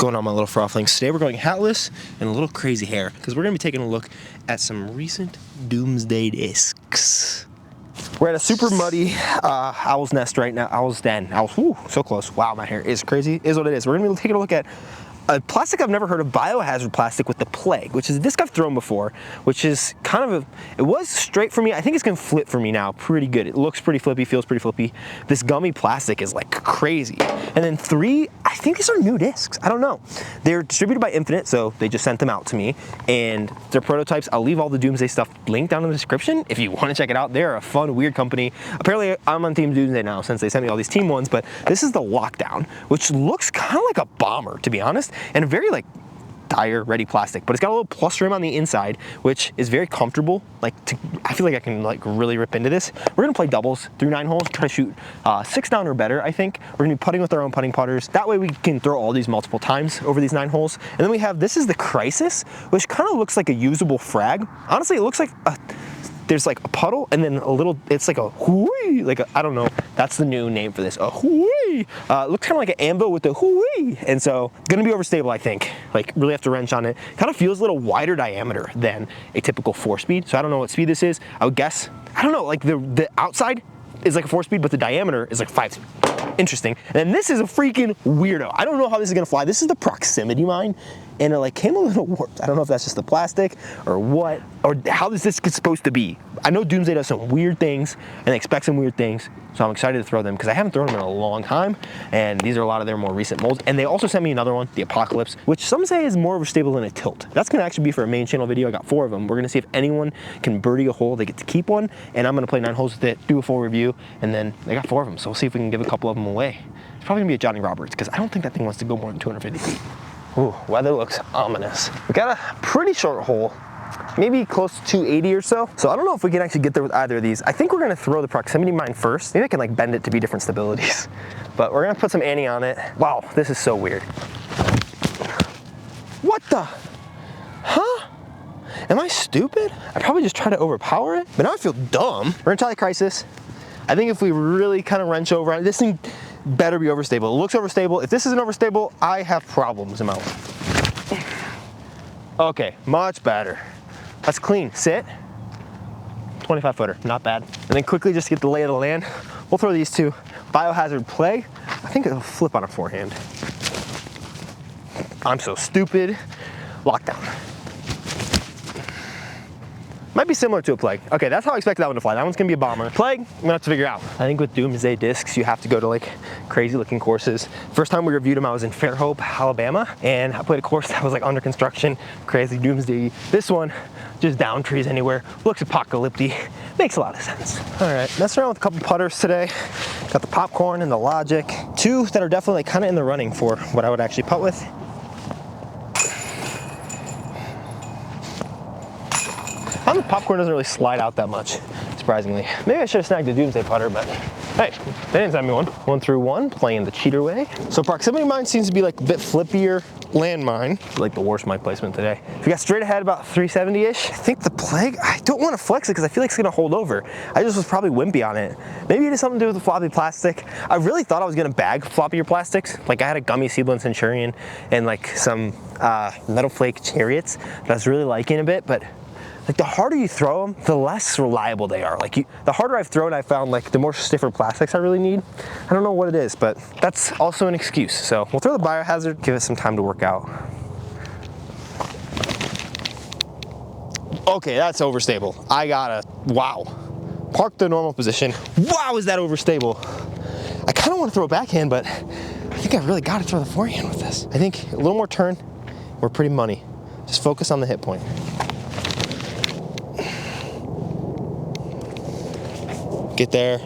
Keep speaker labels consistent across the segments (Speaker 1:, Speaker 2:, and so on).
Speaker 1: going on, my little frothlings? Today we're going hatless and a little crazy hair because we're going to be taking a look at some recent Doomsday discs. We're at a super muddy owl's nest right now. Owl's den. Whew, so close. Wow, my hair is crazy. Is what it is. We're going to be taking a look at a plastic I've never heard of, biohazard plastic with the plague, which is a disc I've thrown before, which is kind of it was straight for me. I think it's gonna flip for me now pretty good. It looks pretty flippy, feels pretty flippy. This gummy plastic is like crazy. And then three, I think these are new discs. I don't know. They're distributed by Infinite, so they just sent them out to me. And they're prototypes. I'll leave all the Doomsday stuff linked down in the description if you want to check it out. They're a fun, weird company. Apparently, I'm on Team Doomsday now since they sent me all these team ones, but this is the Lockdown, which looks kind of like a bomber, to be honest. And a very like tire ready plastic, but it's got a little plus rim on the inside, which is very comfortable. I feel like I can like really rip into this. We're gonna play doubles through 9 holes, try to shoot 6 down or better. I think we're gonna be putting with our own putting putters. That way we can throw all these multiple times over these 9 holes. And then we have, this is the Crisis, which kind of looks like a usable frag. Honestly, it looks like there's like a puddle and then a little, it's like a whooey, like I don't know, that's the new name for this, a whooey. Looks kind of like an anvil with the whooey. And so gonna be overstable, I think. Like really have to wrench on it. Kind of feels a little wider diameter than a typical 4-speed. So I don't know what speed this is. I would guess, I don't know, like the outside is like a 4-speed, but the diameter is like 5. Interesting. And then this is a freaking weirdo. I don't know how this is gonna fly. This is the proximity mine, and it like came a little warped. I don't know if that's just the plastic or what, or how this disc is supposed to be. I know Doomsday does some weird things and they expect some weird things, so I'm excited to throw them because I haven't thrown them in a long time, and these are a lot of their more recent molds. And they also sent me another one, the Apocalypse, which some say is more overstable than a tilt. That's gonna actually be for a main channel video. I got 4 of them. We're gonna see if anyone can birdie a hole, they get to keep one, and I'm gonna play 9 holes with it, do a full review, and then I got 4 of them, so we'll see if we can give a couple of them away. It's probably gonna be a Johnny Roberts because I don't think that thing wants to go more than 250 feet. Ooh, weather looks ominous. We got a pretty short hole, maybe close to 280 or so. So I don't know if we can actually get there with either of these. I think we're gonna throw the proximity mine first. Maybe I can like bend it to be different stabilities. But we're gonna put some Annie on it. Wow, this is so weird. What the? Huh? Am I stupid? I probably just tried to overpower it, but now I feel dumb. We're gonna try the Crisis. I think if we really kind of wrench over on it, this thing better be overstable. It looks overstable. If this isn't overstable, I have problems in my life. Okay, much better. Let's clean, sit. 25 footer, not bad. And then quickly just get the lay of the land. We'll throw these 2. Biohazard Plague. I think it'll flip on a forehand. I'm so stupid. Lockdown. Might be similar to a Plague. Okay, that's how I expect that one to fly. That one's gonna be a bomber. Plague, I'm gonna have to figure out. I think with Doomsday discs, you have to go to like crazy looking courses. First time we reviewed them, I was in Fairhope, Alabama, and I played a course that was like under construction, crazy Doomsday. This one, just down trees anywhere, looks apocalyptic, makes a lot of sense. All right, messing around with a couple putters today. Got the Popcorn and the Logic. 2 that are definitely kind of in the running for what I would actually putt with. The Popcorn doesn't really slide out that much, surprisingly. Maybe I should have snagged the Doomsday putter, but hey, they didn't send me one. 1 through 1, playing the cheater way. So proximity mine seems to be like a bit flippier landmine. Like the worst mic placement today. We got straight ahead about 370-ish. I think the Plague, I don't want to flex it because I feel like it's gonna hold over. I just was probably wimpy on it. Maybe it has something to do with the floppy plastic. I really thought I was gonna bag floppier plastics. Like I had a gummy Seedland Centurion and like some Metal Flake Chariots that I was really liking a bit, but like the harder you throw them, the less reliable they are. Like the harder I've thrown, I found like the more stiffer plastics I really need. I don't know what it is, but that's also an excuse. So we'll throw the Biohazard, give it some time to work out. Okay, that's overstable. I gotta, wow. Park the normal position. Wow, is that overstable? I kind of want to throw a backhand, but I think I really got to throw the forehand with this. I think a little more turn, we're pretty money. Just focus on the hit point. Get there.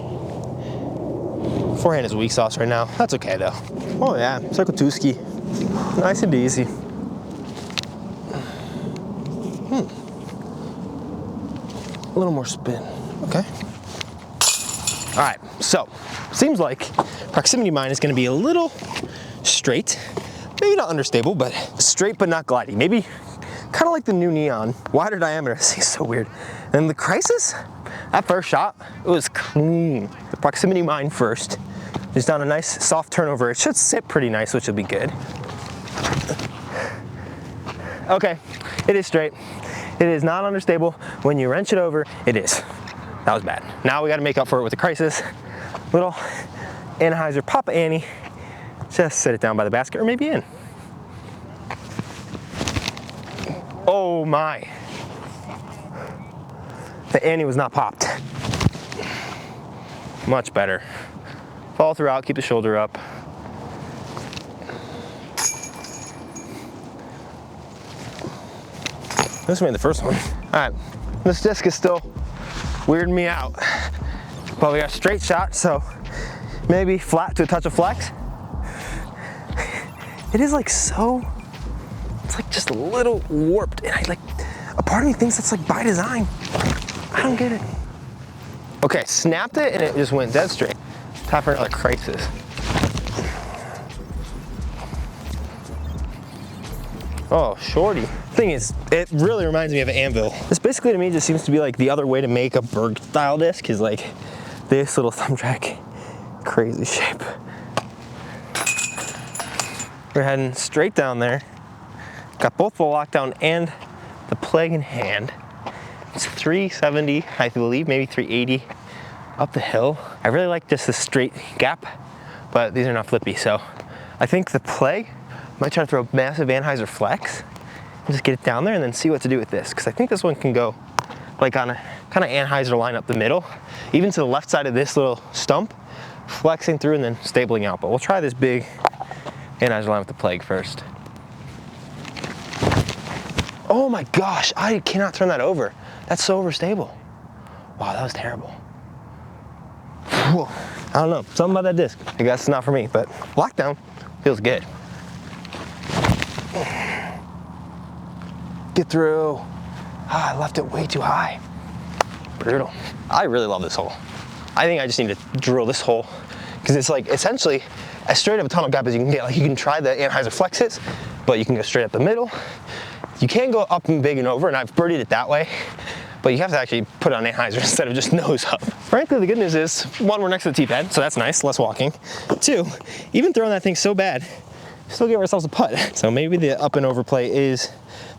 Speaker 1: Forehand is weak sauce right now. That's okay though. Oh yeah, Circle Tuski. Nice and easy. A little more spin. Okay. All right, so seems like proximity mine is gonna be a little straight. Maybe not understable, but straight but not glidey. Maybe kind of like the new Neon. Wider diameter, this is so weird. And the Crisis, that first shot, it was clean. The proximity mine first. Just down a nice soft turnover. It should sit pretty nice, which will be good. Okay, it is straight. It is not understable. When you wrench it over, it is. That was bad. Now we gotta make up for it with the crisis. Little Anheuser Papa Annie. Just set it down by the basket or maybe in. Oh my. The Annie was not popped. Much better. Follow throughout, keep the shoulder up. This made the first one. All right, this disc is still weirding me out. But we got a straight shot, so maybe flat to a touch of flex. It is like so, it's like just a little warped. And a part of me thinks it's like by design. I don't get it. Okay, snapped it and it just went dead straight. Time for another crisis. Oh, shorty. Thing is, it really reminds me of an anvil. This basically to me just seems to be like the other way to make a Berg style disc is like this little thumb track, crazy shape. We're heading straight down there. Got both the lockdown and the plague in hand. It's 370, I believe, maybe 380 up the hill. I really like just the straight gap, but these are not flippy. So I think the plague, might try to throw a massive Anheuser flex and just get it down there and then see what to do with this. Cause I think this one can go like on a kind of Anheuser line up the middle, even to the left side of this little stump, flexing through and then stabling out. But we'll try this big Anheuser line with the plague first. Oh my gosh, I cannot turn that over. That's so overstable. Wow, that was terrible. Whoa. I don't know, something about that disc. I guess it's not for me, but lockdown feels good. Get through. Ah, I left it way too high. Brutal. I really love this hole. I think I just need to drill this hole because it's like essentially as straight up a tunnel gap as you can get. Like you can try the Anheuser flex hits, but you can go straight up the middle. You can go up and big and over, and I've birdied it that way, but you have to actually put it on Anheuser instead of just nose up. Frankly, the good news is, one, we're next to the tee pad, so that's nice, less walking. Two, even throwing that thing so bad, still give ourselves a putt. So maybe the up and over play is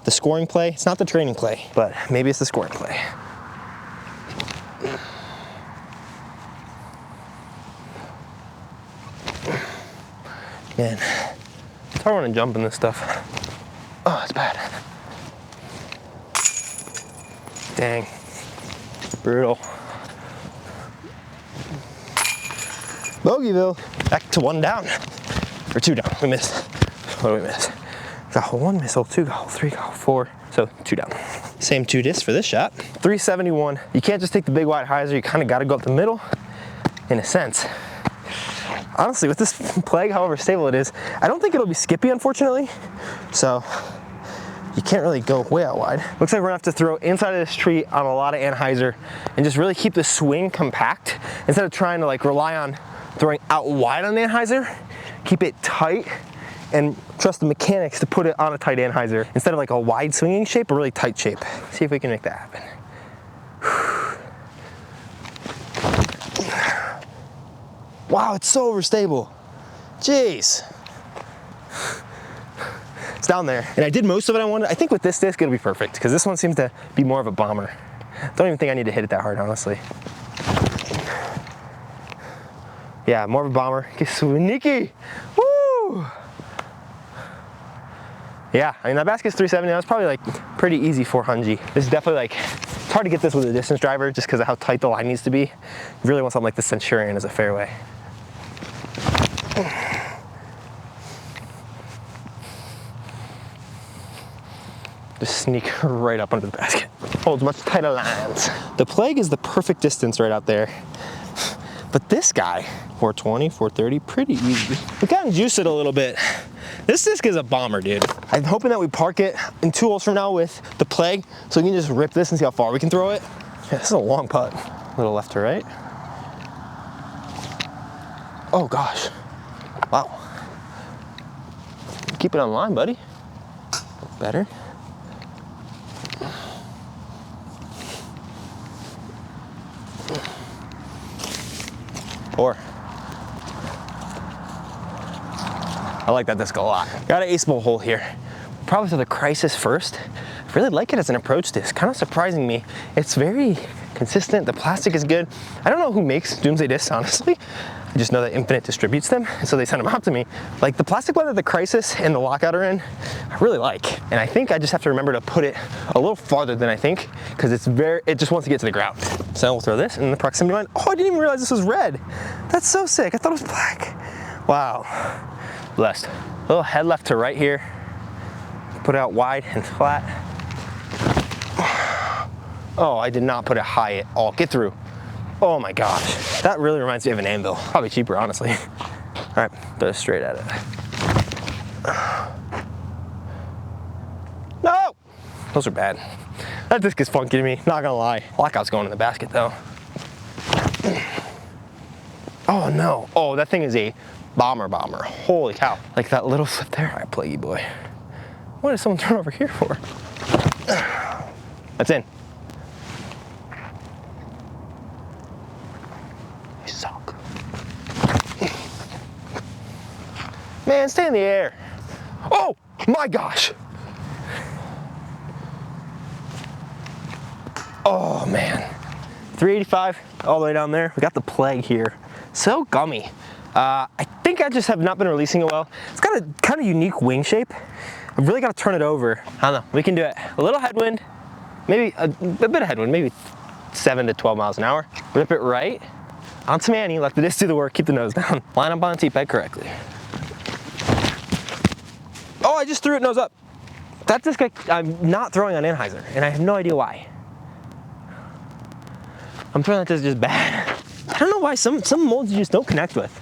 Speaker 1: the scoring play. It's not the training play, but maybe it's the scoring play. Man, it's hard when I jump in this stuff. Oh, it's bad. Dang, brutal. Bogeyville, back to one down, or two down, we missed. What did we miss? Got hole one, miss hole two, got hole three, got hole four, so two down. Same two discs for this shot. 371, you can't just take the big wide hyzer, you kind of got to go up the middle, in a sense. Honestly, with this plague, however stable it is, I don't think it'll be skippy, unfortunately, so you can't really go way out wide. Looks like we're gonna have to throw inside of this tree on a lot of Anheuser and just really keep the swing compact instead of trying to like rely on throwing out wide on the Anheuser. Keep it tight and trust the mechanics to put it on a tight Anheuser instead of like a wide swinging shape, a really tight shape. See if we can make that happen. Wow, it's so overstable. Jeez. It's down there. And I did most of it I wanted. I think with this disc, it'll be perfect because this one seems to be more of a bomber. Don't even think I need to hit it that hard, honestly. Yeah, more of a bomber. Get sneaky. Woo! Yeah, I mean, that basket's 370. That was probably like pretty easy 400. This is definitely like, it's hard to get this with a distance driver just because of how tight the line needs to be. You really want something like the Centurion as a fairway. Just sneak right up under the basket. Holds much tighter lines. The plague is the perfect distance right out there. But this guy, 420, 430, pretty easy. We kind of juiced it a little bit. This disc is a bomber, dude. I'm hoping that we park it in 2 holes from now with the plague, so we can just rip this and see how far we can throw it. Yeah, this is a long putt. A little left to right. Oh gosh. Wow. Keep it on line, buddy. Better. Four. I like that disc a lot. Got an ace bowl hole here. probably throw the Crisis first. I really like it as an approach disc, kind of surprising me. It's very consistent, the plastic is good. I don't know who makes Doomsday discs, honestly. I just know that Infinite distributes them, and so they send them out to me. Like the plastic one that the Crisis and the Lockout are in, I really like. And I think I just have to remember to put it a little farther than I think, because it just wants to get to the ground. So we'll throw this in the proximity line. Oh, I didn't even realize this was red. That's so sick, I thought it was black. Wow, blessed. A little head left to right here. Put it out wide and flat. Oh, I did not put it high at all. Get through. Oh my gosh. That really reminds me of an anvil. Probably cheaper, honestly. All right, throw it straight at it. No! Those are bad. That disc is funky to me, not gonna lie. Lockout's going in the basket though. Oh no. Oh, that thing is a bomber. Holy cow. Like that little slip there. All right, Plaguey boy. What did someone turn over here for? That's in. You suck. Man, stay in the air. Oh my gosh. Oh man. 385 all the way down there. We got the Plague here. So gummy. I think I just have not been releasing it well. It's got a kind of unique wing shape. I've really got to turn it over. I don't know, we can do it. A little headwind, maybe a bit of headwind, maybe 7 to 12 miles an hour. Rip it right, on some Annie, let the disc do the work, keep the nose down. Line up on the T-peg correctly. Oh, I just threw it nose up. That disc I'm not throwing on Anheuser, and I have no idea why. I'm throwing that disc just bad. I don't know why some molds you just don't connect with.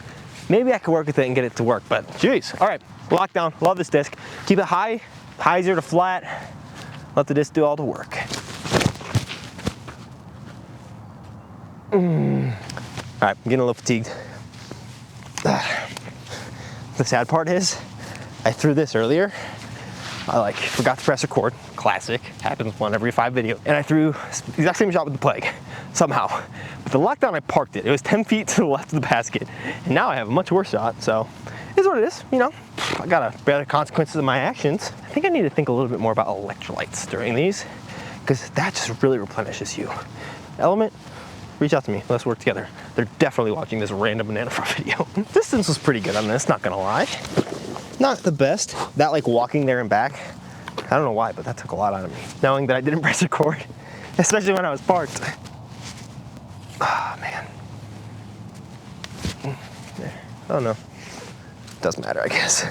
Speaker 1: Maybe I could work with it and get it to work, but geez. All right, lockdown, love this disc. Keep it high, zero to flat. Let the disc do all the work. All right, I'm getting a little fatigued. The sad part is, I threw this earlier. I forgot to press record, classic, happens one every 5 videos. And I threw the exact same shot with the Plague, somehow. But the lockdown, I parked it. It was 10 feet to the left of the basket. And now I have a much worse shot, so it is what it is, you know. I gotta bear the consequences of my actions. I think I need to think a little bit more about electrolytes during these, because that just really replenishes you. Element, reach out to me, let's work together. They're definitely watching this random banana front video. Distance was pretty good on this, not gonna lie. Not the best. That walking there and back, I don't know why, but that took a lot out of me. Knowing that I didn't press record, especially when I was parked. Ah, man. Oh no. Doesn't matter, I guess.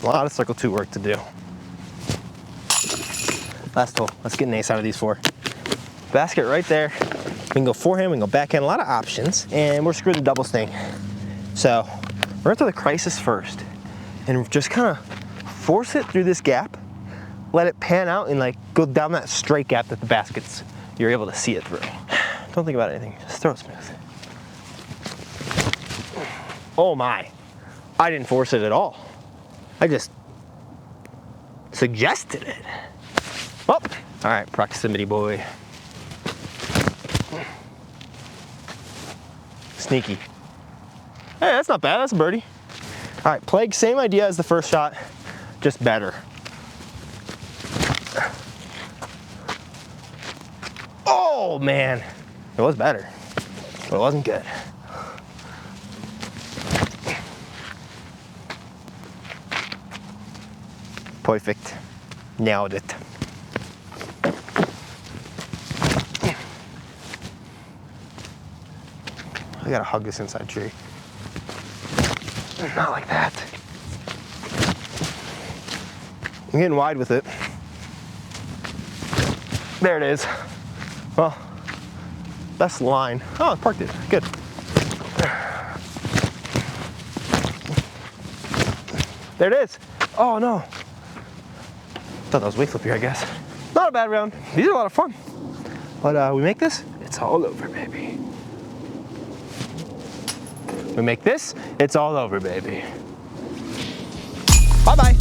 Speaker 1: A lot of circle 2 work to do. Last hole. Let's get an ace out of these 4. Basket right there. We can go forehand, we can go backhand, a lot of options, and we're screwed the double sting. So we're gonna throw the Crisis first, and just kind of force it through this gap, let it pan out and go down that straight gap that the baskets, you're able to see it through. Don't think about anything, just throw it smooth. Oh my, I didn't force it at all. I just suggested it. Oh, all right, proximity boy. Sneaky. Hey, that's not bad, that's a birdie. All right, Plague, same idea as the first shot, just better. Oh man, it was better, but it wasn't good. Perfect, nailed it. I gotta hug this inside tree. Not like that. I'm getting wide with it. There it is. Well, that's the line. Oh, I parked it. Good. There it is. Oh no. Thought that was way flippier, I guess. Not a bad round. These are a lot of fun. But we make this, it's all over, baby. We make this, it's all over, baby. Bye-bye.